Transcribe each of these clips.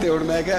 ਤੇ ਹੁਣ ਮੈਂ ਕਿਹਾ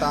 ਤਾਂ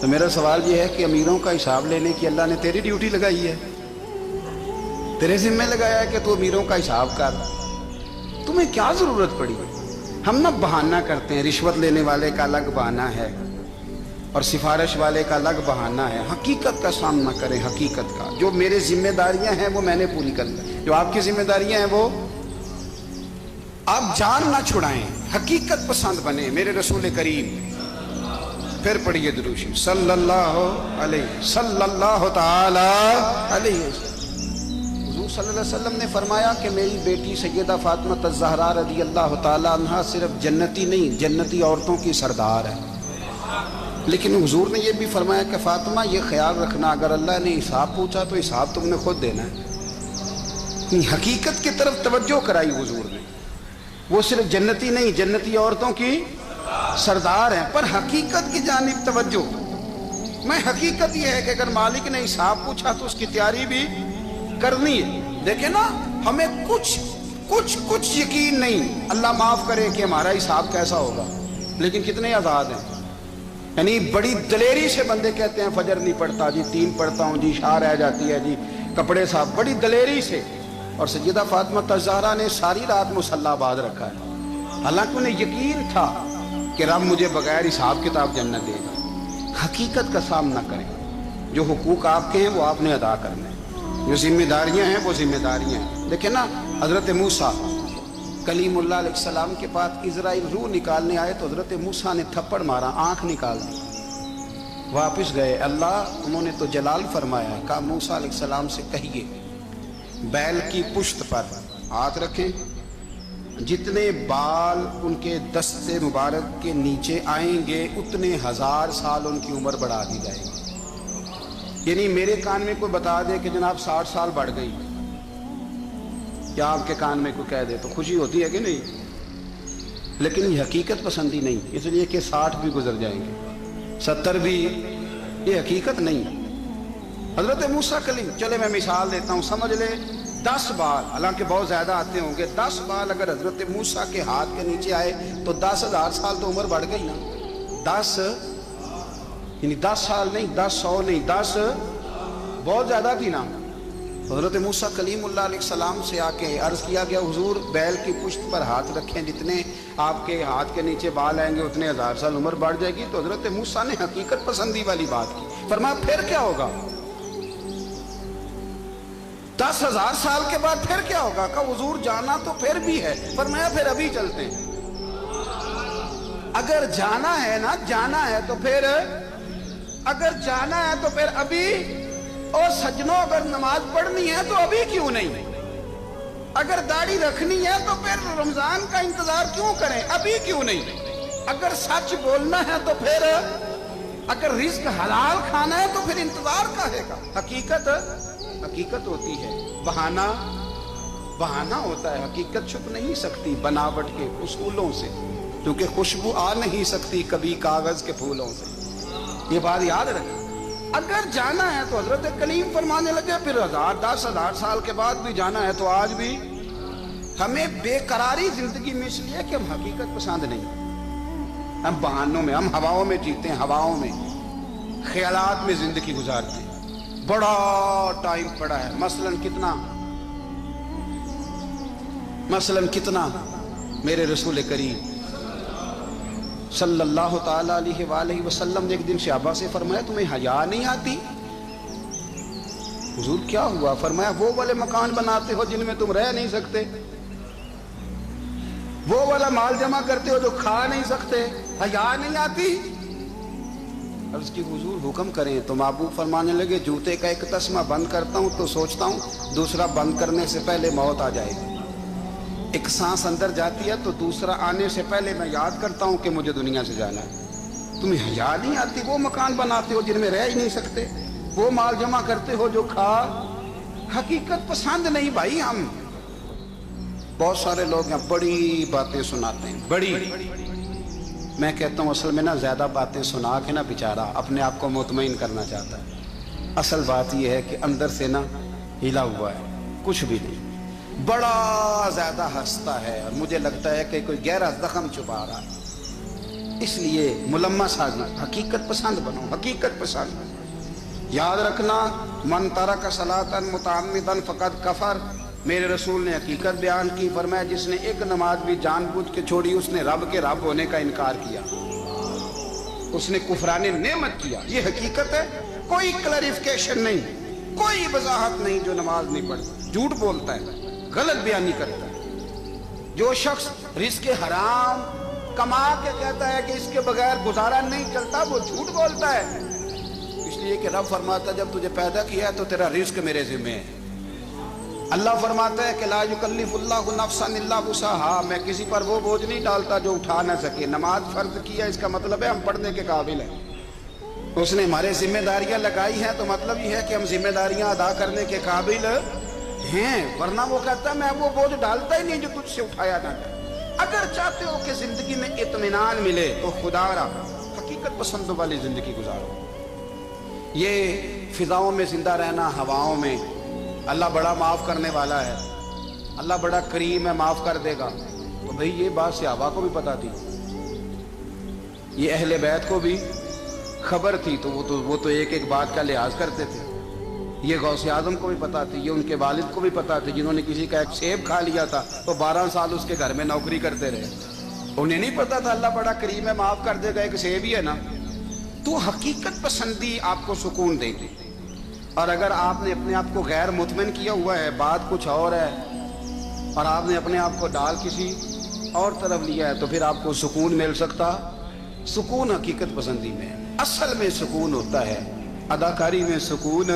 تو میرا سوال یہ ہے کہ امیروں کا حساب لینے کی اللہ نے تیری ڈیوٹی لگائی ہے، تیرے ذمہ لگایا ہے کہ تو امیروں کا حساب کر، تمہیں کیا ضرورت پڑی؟ ہم نہ بہانہ کرتے ہیں، رشوت لینے والے کا الگ بہانہ ہے اور سفارش والے کا الگ بہانہ ہے۔ حقیقت کا سامنا کریں، حقیقت کا۔ جو میرے ذمہ داریاں ہیں وہ میں نے پوری کرنا، جو آپ کی ذمہ داریاں ہیں وہ آپ جان نہ چھڑائیں، حقیقت پسند بنیں میرے رسول کریم۔ پھر پڑھیے درود شریف صلی اللہ تعالی علیہ وسلم۔ حضور صلی اللہ علیہ وسلم نے فرمایا کہ میری بیٹی سیدہ فاطمہ الزہرا رضی اللہ تعالی عنہا صرف جنتی نہیں، جنتی عورتوں کی سردار ہے۔ لیکن حضور نے یہ بھی فرمایا کہ فاطمہ یہ خیال رکھنا اگر اللہ نے حساب پوچھا تو حساب تم نے خود دینا ہے۔ حقیقت کی طرف توجہ کرائی حضور نے، وہ صرف جنتی نہیں، جنتی عورتوں کی سردار ہیں، پر حقیقت کی جانب توجہ۔ میں حقیقت یہ ہے کہ اگر مالک نے حساب پوچھا تو اس کی تیاری بھی کرنی ہے۔ دیکھیں نا، ہمیں کچھ یقین نہیں، اللہ معاف کرے کہ ہمارا حساب کیسا ہوگا، لیکن کتنے آزاد ہیں۔ یعنی بڑی دلیری سے بندے کہتے ہیں فجر نہیں پڑھتا جی، 3 پڑھتا ہوں جی، شاہ رہ جاتی ہے جی، کپڑے صاحب، بڑی دلیری سے۔ اور سیدہ فاطمہ الزہرا نے ساری رات مصلی آباد رکھا ہے، حالانکہ انہیں یقین تھا کہ رب مجھے بغیر حساب کتاب جنت دے گا۔ حقیقت کا سامنا کریں، جو حقوق آپ کے ہیں وہ آپ نے ادا کرنے، جو ذمہ داریاں ہیں وہ ذمہ داریاں ہیں۔ دیکھیں نا، حضرت موسیٰ کلیم اللہ علیہ السلام کے پاس اسرائیل روح نکالنے آئے تو حضرت موسیٰ نے تھپڑ مارا، آنکھ نکال دی، واپس گئے۔ اللہ انہوں نے تو جلال فرمایا، کہا موسیٰ علیہ السلام سے کہیے بیل کی پشت پر ہاتھ رکھیں، جتنے بال ان کے دست مبارک کے نیچے آئیں گے اتنے 1000 سال ان کی عمر بڑھا دی جائے گی۔ یعنی میرے کان میں کوئی بتا دے کہ جناب 60 سال بڑھ گئی، یا آپ کے کان میں کوئی کہہ دے تو خوشی ہوتی ہے کہ نہیں؟ لیکن یہ حقیقت پسندی نہیں، اس لیے کہ 60 بھی گزر جائیں گے، 70 بھی، یہ حقیقت نہیں۔ حضرت موسیٰ کلیم، چلے میں مثال دیتا ہوں، سمجھ لے 10 بال، حالانکہ بہت زیادہ آتے ہوں گے، 10 بال اگر حضرت موسیٰ کے ہاتھ کے نیچے آئے تو 10,000 سال تو عمر بڑھ گئی نا۔ 10 یعنی 10 سال نہیں، 10 100 نہیں، 10 بہت زیادہ تھی نا۔ حضرت موسیٰ کلیم اللہ علیہ السلام سے آ کے عرض کیا گیا، حضور بیل کی پشت پر ہاتھ رکھیں، جتنے آپ کے ہاتھ کے نیچے بال آئیں گے اتنے 1000 سال عمر بڑھ جائے گی۔ تو حضرت موسیٰ نے حقیقت پسندی والی بات کی، فرمایا پھر کیا ہوگا؟ 10,000 سال کے بعد پھر کیا ہوگا؟ کہا حضور جانا تو پھر بھی ہے، فرمایا پھر ابھی چلتے ہیں۔ اگر جانا ہے نا، جانا ہے تو پھر، اگر جانا ہے تو پھر ابھی۔ اور سجنوں، اگر نماز پڑھنی ہے تو ابھی کیوں نہیں؟ اگر داڑھی رکھنی ہے تو پھر رمضان کا انتظار کیوں کریں، ابھی کیوں نہیں؟ اگر سچ بولنا ہے تو پھر، اگر رزق حلال کھانا ہے تو پھر انتظار کاہے کا؟ حقیقت ہوتی ہے، بہانہ ہوتا ہے، حقیقت چھپ نہیں سکتی بناوٹ کے اصولوں سے، کیونکہ خوشبو آ نہیں سکتی کبھی کاغذ کے پھولوں سے۔ یہ بات یاد رکھیں، اگر جانا ہے تو حضرت کلیم فرمانے لگے پھر 10,000 سال کے بعد بھی جانا ہے تو آج بھی۔ ہمیں بے قراری زندگی میں اس لیے کہ ہم حقیقت پسند نہیں، ہم بہانوں میں، ہم ہواؤں میں جیتے ہیں، ہواؤں میں، خیالات میں زندگی گزارتے ہیں۔ بڑا ٹائم پڑا ہے، مثلاً کتنا میرے رسول کریم صلی اللہ تعالی علیہ وآلہ وسلم نے ایک دن صحابہ سے فرمایا تمہیں حیا نہیں آتی؟ حضور کیا ہوا؟ فرمایا وہ والے مکان بناتے ہو جن میں تم رہ نہیں سکتے، وہ والا مال جمع کرتے ہو جو کھا نہیں سکتے، حیا نہیں آتی؟ عرض کی حضور حکم کریں تو محبوب فرمانے لگے جوتے کا ایک تسمہ بند کرتا ہوں تو سوچتا ہوں دوسرا بند کرنے سے پہلے موت آ جائے گی، ایک سانس اندر جاتی ہے تو دوسرا آنے سے پہلے میں یاد کرتا ہوں کہ مجھے دنیا سے جانا ہے۔ تمہیں حیا نہیں آتی؟ وہ مکان بناتے ہو جن میں رہ ہی نہیں سکتے، وہ مال جمع کرتے ہو جو کھا۔ حقیقت پسند نہیں بھائی ہم۔ بہت سارے لوگ ہیں بڑی باتیں سناتے ہیں، بڑی، میں کہتا ہوں اصل میں نا زیادہ باتیں سنا کے نا بیچارہ اپنے آپ کو مطمئن کرنا چاہتا ہے، اصل بات یہ ہے کہ اندر سے نا ہلا ہوا ہے، کچھ بھی نہیں، بڑا زیادہ ہنستا ہے اور مجھے لگتا ہے کہ کوئی گہرا زخم چھپا رہا ہے۔ اس لیے ملمہ سازی، حقیقت پسند بنو، حقیقت پسند۔ یاد رکھنا من ترک صلاۃ متعمدا فقد کفر، میرے رسول نے حقیقت بیان کی، فرمایا جس نے ایک نماز بھی جان بوجھ کے چھوڑی اس نے رب کے رب ہونے کا انکار کیا، اس نے کفران نعمت کیا۔ یہ حقیقت ہے، کوئی کلیریفیکیشن نہیں، کوئی وضاحت نہیں۔ جو نماز نہیں پڑھتا جھوٹ بولتا ہے، غلط بیانی کرتا ہے۔ جو شخص رزق حرام کما کے کہتا ہے کہ اس کے بغیر گزارا نہیں چلتا، وہ جھوٹ بولتا ہے۔ اس لیے کہ رب فرماتا ہے جب تجھے پیدا کیا ہے تو تیرا رزق میرے ذمہ ہے۔ اللہ فرماتا ہے کہ لا یکلف اللہ نفسا الا وسعہا، میں کسی پر وہ بوجھ نہیں ڈالتا جو اٹھا نہ سکے۔ نماز فرض کیا، اس کا مطلب ہے ہم پڑھنے کے قابل ہیں، اس نے ہمارے ذمہ داریاں لگائی ہیں، تو مطلب یہ ہے کہ ہم ذمہ داریاں ادا کرنے کے قابل ہیں، ورنہ وہ کہتا ہے میں وہ بوجھ ڈالتا ہی نہیں جو تجھ سے اٹھایا نہ جائے۔ اگر چاہتے ہو کہ زندگی میں اطمینان ملے تو خدا را حقیقت پسندوں والی زندگی گزارو۔ یہ فضاؤں میں زندہ رہنا، ہواؤں میں، اللہ بڑا معاف کرنے والا ہے، اللہ بڑا کریم ہے، معاف کر دے گا، تو بھئی یہ بات صحابہ کو بھی پتا تھی، یہ اہل بیت کو بھی خبر تھی، تو وہ تو ایک ایک بات کا لحاظ کرتے تھے۔ یہ غوث اعظم کو بھی پتا تھی، یہ ان کے والد کو بھی پتا تھی، جنہوں نے کسی کا ایک سیب کھا لیا تھا تو 12 سال اس کے گھر میں نوکری کرتے رہے، انہیں نہیں پتا تھا اللہ بڑا کریم ہے، معاف کر دے گا، ایک سیب ہی ہے نا۔ تو حقیقت پسندی آپ کو سکون دے گی، اور اگر آپ نے اپنے آپ کو غیر مطمئن کیا ہوا ہے، بات کچھ اور ہے، اور آپ نے اپنے آپ کو ڈال کسی اور طرف لیا ہے، تو پھر آپ کو سکون مل سکتا؟ سکون حقیقت پسندی میں، اصل میں سکون ہوتا ہے، اداکاری میں سکون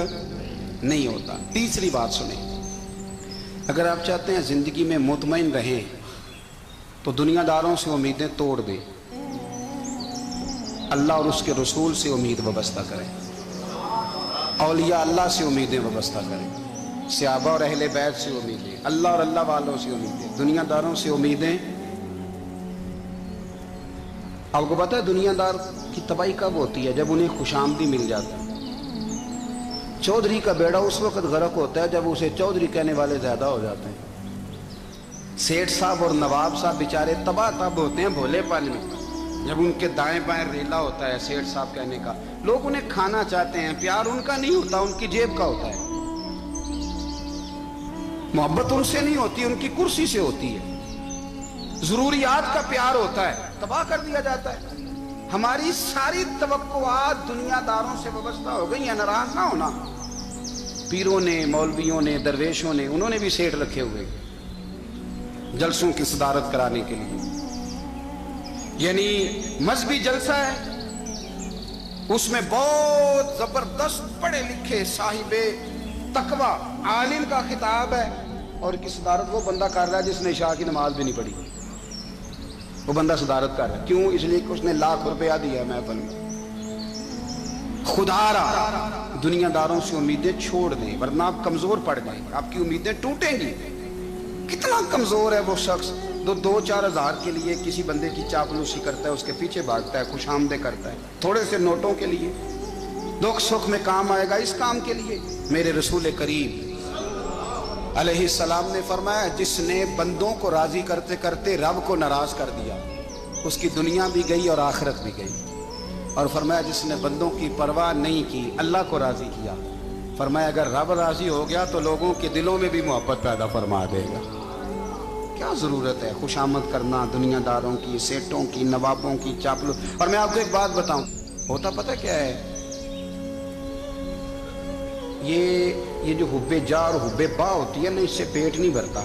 نہیں ہوتا۔ تیسری بات سنیں، اگر آپ چاہتے ہیں زندگی میں مطمئن رہیں تو دنیا داروں سے امیدیں توڑ دیں، اللہ اور اس کے رسول سے امید وابستہ کریں، اولیاء اللہ سے امیدیں وابستہ کریں، صحابہ اور اہل بیت سے امیدیں، اللہ اور اللہ والوں سے امیدیں، دنیا داروں سے امیدیں۔ آپ کو پتہ ہے دنیا دار کی تباہی کب ہوتی ہے؟ جب انہیں خوش آمدی مل جاتا ہے۔ چودھری کا بیڑا اس وقت غرق ہوتا ہے جب اسے چودھری کہنے والے زیادہ ہو جاتے ہیں۔ سیٹھ صاحب اور نواب صاحب بیچارے تباہ تب ہوتے ہیں بھولے پن میں، جب ان کے دائیں بائیں ریلا ہوتا ہے سیٹھ صاحب کہنے کا، لوگ انہیں کھانا چاہتے ہیں، پیار ان کا نہیں ہوتا، ان کی جیب کا ہوتا ہے، محبت ان سے نہیں ہوتی، ان کی کرسی سے ہوتی ہے، ضروریات کا پیار ہوتا ہے، تباہ کر دیا جاتا ہے۔ ہماری ساری توقعات دنیا داروں سے وابستہ ہو گئی ہیں، ناراض نہ ہونا۔ پیروں نے، مولویوں نے، درویشوں نے، انہوں نے بھی سیٹ رکھے ہوئے جلسوں کی صدارت کرانے کے لیے، یعنی مذہبی جلسہ ہے، اس میں بہت زبردست پڑھے لکھے صاحب تقوی عالم کا خطاب ہے، اور کی صدارت وہ بندہ کر رہا ہے جس نے عشاء کی نماز بھی نہیں پڑھی، وہ بندہ صدارت کر رہا ہے۔ کیوں؟ اس لیے کہ اس نے ₹1,00,000 دیا محفل میں۔ خدا را دنیا داروں سے امیدیں چھوڑ دیں، ورنہ آپ کمزور پڑ جائیں گے، آپ کی امیدیں ٹوٹیں گی۔ کتنا کمزور ہے وہ شخص جو 2-4 ہزار کے لیے کسی بندے کی چاپلوسی کرتا ہے، اس کے پیچھے بھاگتا ہے، خوش آمدیں کرتا ہے، تھوڑے سے نوٹوں کے لیے، دکھ سکھ میں کام آئے گا اس کام کے لیے۔ میرے رسول کریم علیہ السلام نے فرمایا جس نے بندوں کو راضی کرتے کرتے رب کو ناراض کر دیا، اس کی دنیا بھی گئی اور آخرت بھی گئی، اور فرمایا جس نے بندوں کی پرواہ نہیں کی اللہ کو راضی کیا، فرمایا اگر رب راضی ہو گیا تو لوگوں کے دلوں میں بھی محبت پیدا فرما دے گا۔ کیا ضرورت ہے خوش آمد کرنا دنیا داروں کی، سیٹوں کی، نوابوں کی، چاپلو۔ اور میں آپ کو ایک بات بتاؤں، ہوتا پتہ کیا ہے، یہ جو حب جا اور حب با ہوتی ہے نا، اس سے پیٹ نہیں بھرتا۔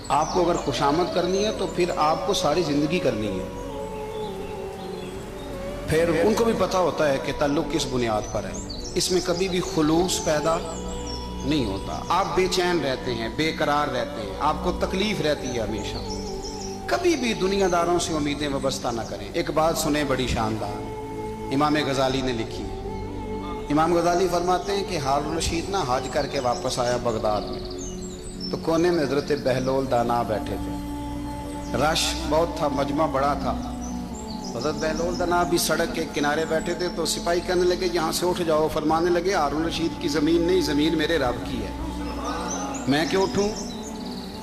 آپ کو اگر خوش آمد کرنی ہے تو پھر آپ کو ساری زندگی کرنی ہے۔ پھر ان کو بھی پتہ ہوتا ہے کہ تعلق کس بنیاد پر ہے، اس میں کبھی بھی خلوص پیدا نہیں ہوتا۔ آپ بے چین رہتے ہیں، بے قرار رہتے ہیں، آپ کو تکلیف رہتی ہے ہمیشہ۔ کبھی بھی دنیا داروں سے امیدیں وابستہ نہ کریں۔ ایک بات سنیں بڑی شاندار، امام غزالی نے لکھی۔ امام غزالی فرماتے ہیں کہ ہارون رشید نا حج کر کے واپس آیا بغداد میں، تو کونے میں حضرت بہلول دانا بیٹھے تھے، رش بہت تھا، مجمع بڑا تھا۔ حضرت بہلول دانا بھی سڑک کے کنارے بیٹھے تھے، تو سپاہی کہنے لگے یہاں سے اٹھ جاؤ، فرمانے لگے ہارون رشید کی زمین نہیں، زمین میرے رب کی ہے، میں کیوں اٹھوں؟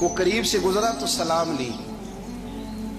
وہ قریب سے گزرا تو سلام لی،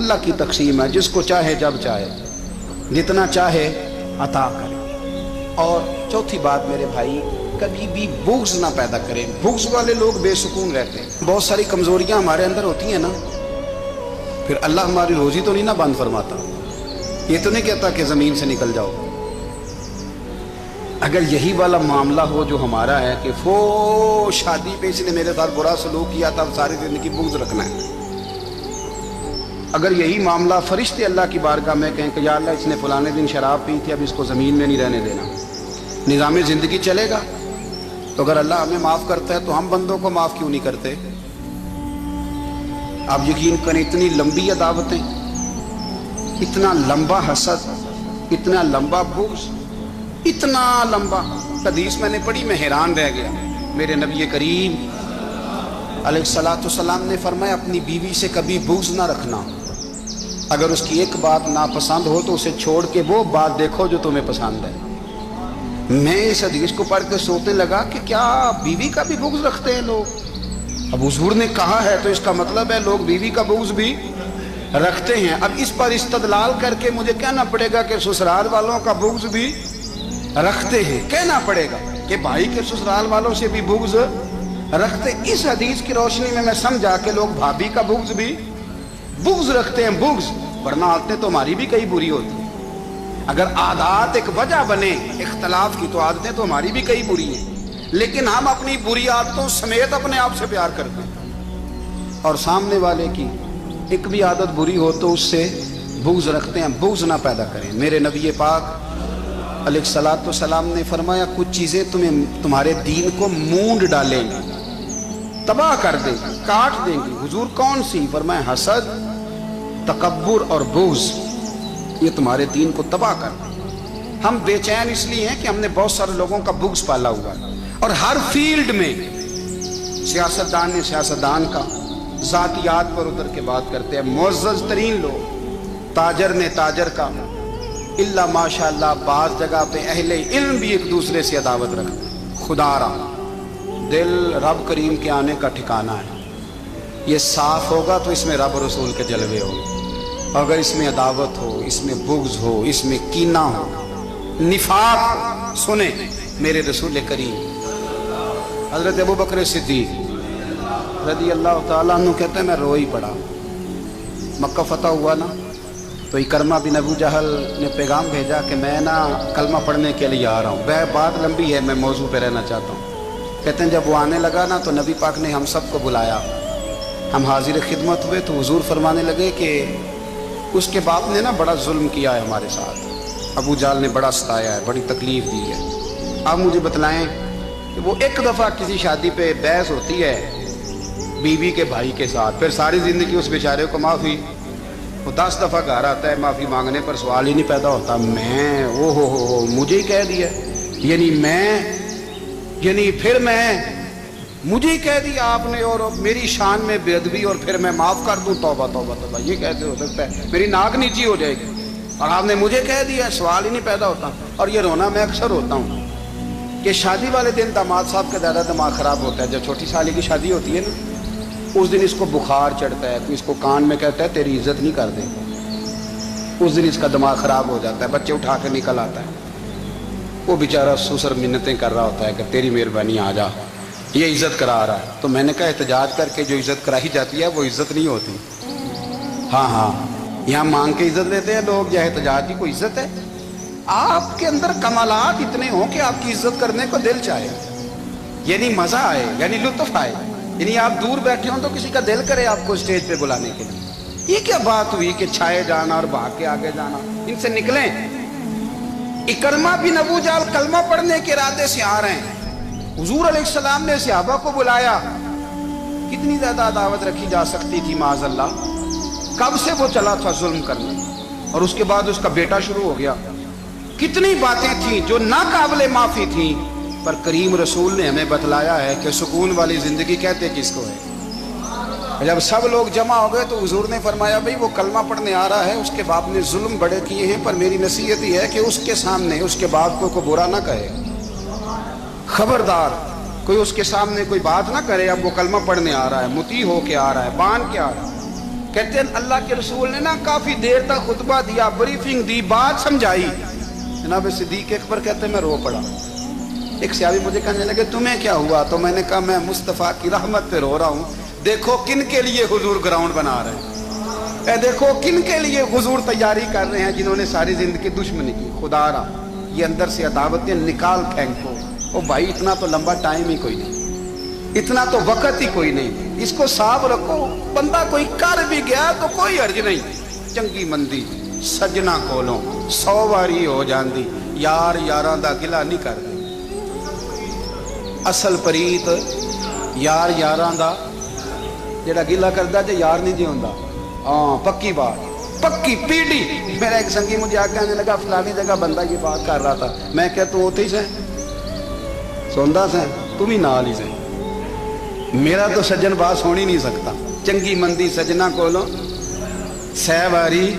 اللہ کی تقسیم ہے، جس کو چاہے جب چاہے جتنا چاہے عطا کرے۔ اور چوتھی بات میرے بھائی، کبھی بھی بغض نہ پیدا کریں۔ بغض والے لوگ بے سکون رہتے ہیں۔ بہت ساری کمزوریاں ہمارے اندر ہوتی ہیں نا، پھر اللہ ہماری روزی تو نہیں نہ بند فرماتا، یہ تو نہیں کہتا کہ زمین سے نکل جاؤ۔ اگر یہی والا معاملہ ہو جو ہمارا ہے کہ شادی پہ اس نے میرے ساتھ برا سلوک کیا تھا، ساری زندگی بغض رکھنا ہے۔ اگر یہی معاملہ فرشتے اللہ کی بارگاہ میں کہیں کہ یا اللہ اس نے فلانے دن شراب پی تھی، اب اس کو زمین میں نہیں رہنے دینا، نظام زندگی چلے گا، تو اگر اللہ ہمیں معاف کرتا ہے تو ہم بندوں کو معاف کیوں نہیں کرتے؟ آپ یقین کریں، اتنی لمبی عداوتیں، اتنا لمبا حسد، اتنا لمبا بغض، اتنا لمبا۔ حدیث میں نے پڑھی، میں حیران رہ گیا۔ میرے نبی کریم علیہ الصلوۃ والسلام نے فرمایا اپنی بیوی سے کبھی بغض نہ رکھنا، اگر اس کی ایک بات ناپسند ہو تو اسے چھوڑ کے وہ بات دیکھو جو تمہیں پسند ہے۔ میں اس حدیث کو پڑھ کے سوچنے لگا کہ کیا بیوی کا بھی بغض رکھتے ہیں لوگ؟ اب حضور نے کہا ہے تو اس کا مطلب ہے لوگ بیوی کا بغض بھی رکھتے ہیں۔ اب اس پر استدلال کر کے مجھے کہنا پڑے گا کہ سسرال والوں کا بغض بھی رکھتے ہیں، کہنا پڑے گا کہ بھائی کے سسرال والوں سے بھی بغض رکھتے۔ اس حدیث کی روشنی میں سمجھا کہ لوگ بھابھی کا بغض بھی رکھتے ہیں، بغض، ورنہ عادتیں تو ہماری بھی کئی بری ہوتی ہیں۔ اگر عادات ایک وجہ بنے اختلاف کی تو عادتیں تو ہماری بھی کئی بری ہیں، لیکن ہم اپنی بری عادتوں سمیت اپنے آپ سے پیار کرتے ہیں، اور سامنے والے کی ایک بھی عادت بری ہو تو اس سے بغض رکھتے ہیں۔ بغض نہ پیدا کریں۔ میرے نبی پاک علیہ الصلوۃ والسلام نے فرمایا کچھ چیزیں تمہارے دین کو مونڈ ڈالیں گی، تباہ کر دیں گی، کاٹ دیں گی۔ حضور کون سی؟ فرمایا حسد، تکبر اور بغض، یہ تمہارے دین کو تباہ کر دیں۔ ہم بے چین اس لیے ہیں کہ ہم نے بہت سارے لوگوں کا بغض پالا ہوا ہے، اور ہر فیلڈ میں سیاستدان نے سیاستدان کا، ذاتیات پر ادھر کے بات کرتے ہیں، معزز ترین لوگ، تاجر نے تاجر کا، اللہ ماشاءاللہ بعض جگہ پہ اہل علم بھی ایک دوسرے سے عداوت رکھتے ہیں۔ خدا را دل رب کریم کے آنے کا ٹھکانہ ہے، یہ صاف ہوگا تو اس میں رب رسول کے جلوے ہوں، اگر اس میں عداوت ہو، اس میں بغض ہو، اس میں کینہ ہو، نفاق، سنیں میرے رسول کریم حضرت ابوبکر صدیق رضی اللہ تعالیٰ عنہ کہتے ہیں میں رو ہی پڑا۔ مکہ فتح ہوا نا تو اکرمہ بن ابو جہل نے پیغام بھیجا کہ میں نا کلمہ پڑھنے کے لیے آ رہا ہوں۔ بات لمبی ہے، میں موضوع پہ رہنا چاہتا ہوں۔ کہتے ہیں جب وہ آنے لگا نا تو نبی پاک نے ہم سب کو بلایا، ہم حاضر خدمت ہوئے تو حضور فرمانے لگے کہ اس کے باپ نے نا بڑا ظلم کیا ہے ہمارے ساتھ، ابو جہل نے بڑا ستایا ہے، بڑی تکلیف دی ہے۔ آپ مجھے بتلائیں کہ وہ ایک دفعہ کسی شادی پہ بحث ہوتی ہے بیوی کے بھائی کے ساتھ، پھر ساری زندگی اس بیچارے کو معافی، وہ 10 دفعہ گھر آتا ہے معافی مانگنے پر سوال ہی نہیں پیدا ہوتا، میں مجھے ہی کہہ دیا، پھر مجھے ہی کہہ دیا آپ نے، اور میری شان میں بے ادبی، اور پھر میں معاف کر دوں، توبہ توبہ توبہ، یہ کیسے ہو سکتا ہے؟ میری ناک نیچی ہو جائے گی، اور آپ نے مجھے کہہ دیا، سوال ہی نہیں پیدا ہوتا۔ اور یہ رونا میں اکثر ہوتا ہوں کہ شادی والے دن داماد صاحب کا زیادہ دماغ خراب ہوتا ہے۔ جب چھوٹی سالی کی شادی ہوتی ہے نا، اس دن اس کو بخار چڑھتا ہے، کوئی اس کو کان میں کہتا ہے تیری عزت نہیں کر دے، اس دن اس کا دماغ خراب ہو جاتا ہے، بچے اٹھا کے نکل آتا ہے، وہ بیچارہ سسر منتیں کر رہا ہوتا ہے کہ تیری مہربانی آ جا، یہ عزت کرا رہا ہے۔ تو میں نے کہا احتجاج کر کے جو عزت کرائی جاتی ہے وہ عزت نہیں ہوتی۔ ہاں یہاں مانگ کے عزت لیتے ہیں لوگ، یا احتجاج کی کوئی عزت ہے؟ آپ کے اندر کمالات اتنے ہوں کہ آپ کی عزت کرنے کو دل چاہے، یعنی مزہ آئے، یعنی لطف آئے، یعنی آپ دور بیٹھے ہوں تو کسی کا دل کرے آپ کو اسٹیج پہ بلانے کے لیے۔ یہ کیا بات ہوئی کہ چھائے جانا اور بھاگ کے آگے جانا؟ ان سے نکلیں۔ اکرمہ بن ابو جہل کلمہ پڑھنے کے ارادے سے آ رہے ہیں، حضور علیہ السلام نے صحابہ کو بلایا، کتنی زیادہ عداوت رکھی جا سکتی تھی معاذ اللہ؟ کب سے وہ چلا تھا ظلم کرنے، اور اس کے بعد اس کا بیٹا شروع ہو گیا۔ کتنی باتیں تھیں جو ناقابل معافی تھیں، پر کریم رسول نے ہمیں بتلایا ہے کہ سکون والی زندگی کہتے کس کو ہے۔ جب سب لوگ جمع ہو گئے تو حضور نے فرمایا بھئی وہ کلمہ پڑھنے آ رہا ہے، اس کے باپ نے ظلم بڑے کیے ہیں، پر میری نصیحت یہ ہے کہ اس کے سامنے اس کے باپ کو برا نہ کہے، خبردار کوئی اس کے سامنے کوئی بات نہ کرے۔ اب وہ کلمہ پڑھنے آ رہا ہے، مطیع ہو کے آ رہا ہے، بان کے آ رہا ہے، کہتے ہیں اللہ کے رسول نے نا کافی دیر تک خطبہ دیا، بریفنگ دی، بات سمجھائی. جناب صدیق اکبر کہتے ہیں میں رو پڑا. ایک صحابی مجھے کہنے لگے تمہیں کیا ہوا؟ تو میں نے کہا میں مصطفیٰ کی رحمت پہ رو رہا ہوں. دیکھو کن کے لیے حضور گراؤنڈ بنا رہے ہیں، اے دیکھو کن کے لیے حضور تیاری کر رہے ہیں، جنہوں نے ساری زندگی دشمنی کی. خدا را یہ اندر سے عداوتیں نکال پھینکو. او بھائی اتنا تو لمبا ٹائم ہی کوئی نہیں، اتنا تو وقت ہی کوئی نہیں، اس کو صاف رکھو. بندہ کوئی کر بھی گیا تو کوئی حرج نہیں. چنگی مندی سجنا کولوں 100 واری ہو جاندی، یار یاراں دا گلا نہیں کردی. اصل پریت یار یاراں دا جڑا گلا کردا جے یار نہیں جی ہوندا. ہاں پکی بات، پکی پیڑی. میرا ایک سنگی مجھے آ کہنے لگا فلانی جگہ بندہ یہ بات کر رہا تھا. میں کہ تو ہوتے ہی سے سوندا سے تم ہی نال ہی سے. میرا تو سجن بات سن ہی نہیں سکتا. چنگی مندی سجنا کولوں 100 واری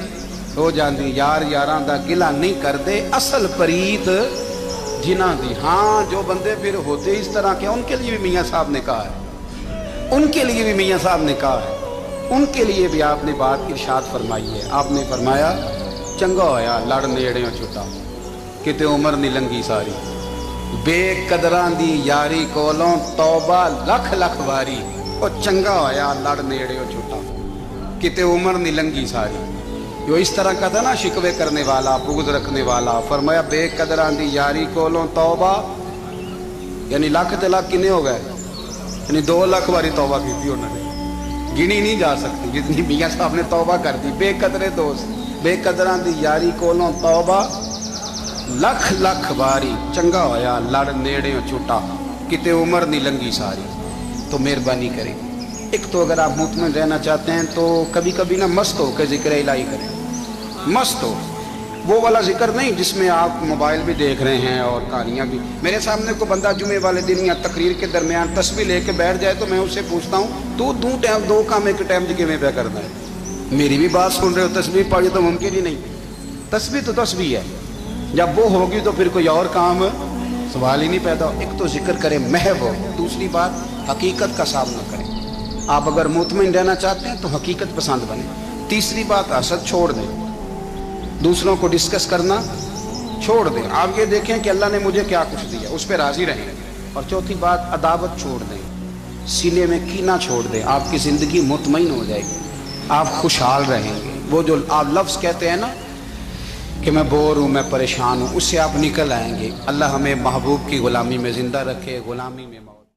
ہو جاندی، یار یاراں دا گلا نہیں کردے. اصل پریت جنہ دی. ہاں جو بندے پھر ہوتے اس طرح کے ان کے لیے بھی میاں صاحب نے کہا ہے، ان کے لیے بھی میاں صاحب نے کہا ہے، ان کے لیے بھی آپ نے بات ارشاد فرمائی ہے. آپ نے فرمایا چنگا ہویا لڑ نیڑیوں چھٹا کتے عمر نہیں لنگی ساری، بے قدران دی یاری کولوں توبہ لکھ لکھ واری. او چنگا ہویا لڑ نیڑیوں چھٹا کتے عمر نہیں لنگی ساری. جو اس طرح کا تھا نا شکوے کرنے والا، بغض رکھنے والا، فرمایا بے قدران دی یاری کولوں توبہ، یعنی لاکھ تے لاکھ کنے ہو گئے، یعنی 2 لاکھ واری توبہ کی تھی انہوں نے، گنی نہیں جا سکتی جتنی میاں صاحب نے توبہ کر دی. بے قدرے دوست بے قدران دی یاری کولوں توبہ لکھ لکھ واری. چنگا ہویا لڑ نیڑیوں چھٹا کتے عمر نہیں لنگی ساری. تو مہربانی کریں، ایک تو اگر آپ مطمئن رہنا چاہتے ہیں تو کبھی کبھی نا مست ہو کے ذکر الہی کریں. مست ہو، وہ والا ذکر نہیں جس میں آپ موبائل بھی دیکھ رہے ہیں اور کہانیاں بھی. میرے سامنے کو بندہ جمعے والے دن یا تقریر کے درمیان تسبیح لے کے بیٹھ جائے تو میں اس سے پوچھتا ہوں تو دو کام ایک ٹائم جگہ میں پہ کرنا ہے. میری بھی بات سن رہے ہو، تسبیح پڑھی تو ممکن ہی نہیں. تسبیح تو تسبیح ہے، جب وہ ہوگی تو پھر کوئی اور کام سوال ہی نہیں پیدا. ایک تو ذکر کریں محو ہو، دوسری بات حقیقت کا سامنا کریں. آپ اگر مطمئن رہنا چاہتے ہیں تو حقیقت پسند بنیں. تیسری بات حسد چھوڑ دیں، دوسروں کو ڈسکس کرنا چھوڑ دیں. آپ یہ دیکھیں کہ اللہ نے مجھے کیا کچھ دیا، اس پہ راضی رہیں. اور چوتھی بات عداوت چھوڑ دیں، سینے میں کینہ چھوڑ دیں. آپ کی زندگی مطمئن ہو جائے گی، آپ خوشحال رہیں گے. وہ جو آپ لفظ کہتے ہیں نا کہ میں بور ہوں، میں پریشان ہوں، اس سے آپ نکل آئیں گے. اللہ ہمیں محبوب کی غلامی میں زندہ رکھے، غلامی میں